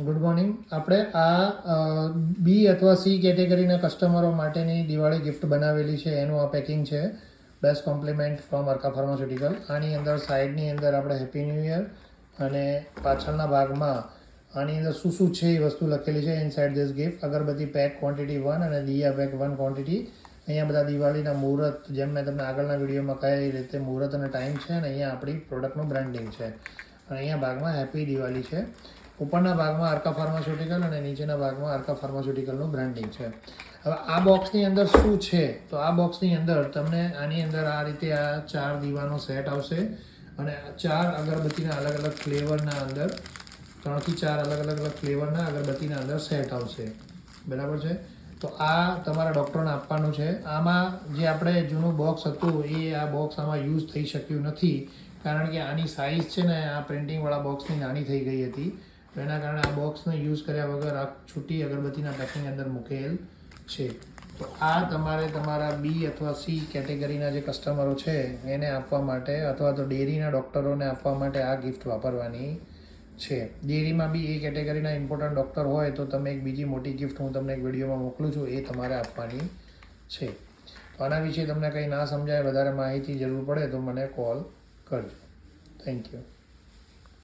Good morning. આપણે આ બી અથવા સી કેટેગરીના કસ્ટમરો માટેની દિવાળી ગિફ્ટ બનાવેલી છે. એનું આ પેકિંગ છે. Best compliment from Arka pharmaceutical. આની અંદર સાઈડની અંદર આપણે હેપી ન્યૂ યર અને પાછળના ભાગમાં આની અંદર શું શું છે એ વસ્તુ લખેલી છે. ઇનસાઇડ ધીસ ગિફ્ટ અગરબત્તી પેક ક્વોન્ટિટી 1 અને દિયા પેક 1 ક્વોન્ટિટી. અહીંયા બધા દિવાળીના મુહૂર્ત, જેમ મેં તમને આગળના વિડીયોમાં કઈ રીતે મુહૂર્ત અને ટાઈમ છે, અને અહીંયા આપણી પ્રોડક્ટનું બ્રાન્ડિંગ છે. અને અહીંયા ભાગમાં હેપી દિવાળી છે. ઉપરના ભાગમાં અર્કા ફાર્માસ્યુટિકલ અને નીચેના ભાગમાં અર્કા ફાર્માસ્યુટિકલનું બ્રાન્ડિંગ છે. હવે આ બોક્સની અંદર શું છે, તો આ બોક્સની અંદર તમને આની અંદર આ રીતે આ 4 દીવાનો સેટ આવશે અને 4 અગરબત્તીના અલગ અલગ ફ્લેવરના અંદર 3 થી 4 અલગ અલગ ફ્લેવરના અગરબત્તીના અંદર સેટ આવશે. બરાબર છે. તો આ તમારા ડૉક્ટરને આપવાનું છે. આમાં જે આપણે જૂનું બોક્સ હતું એ આ બોક્સ આમાં યુઝ થઈ શક્યું નથી, કારણ કે આની સાઇઝ છે ને આ પ્રિન્ટિંગવાળા બોક્સની નાની થઈ ગઈ હતી. તો એના કારણે આ બોક્સને યુઝ કર્યા વગર આ છૂટી અગરબત્તીના પેકિંગ અંદર મૂકેલ છે. તો આ તમારે તમારા બી અથવા સી કેટેગરીના જે કસ્ટમરો છે એને આપવા માટે, અથવા તો ડેરીના ડૉક્ટરોને આપવા માટે આ ગિફ્ટ વાપરવાની છે. ડેરીમાં બી એ કેટેગરીના ઇમ્પોર્ટન્ટ ડૉક્ટર હોય તો તમે એક બીજી મોટી ગિફ્ટ હું તમને એક વિડીયોમાં મોકલું છું, એ તમારે આપવાની છે. તો આના વિશે તમને કંઈ ના સમજાય, વધારે માહિતી જરૂર પડે તો મને કોલ કરજો. Thank you.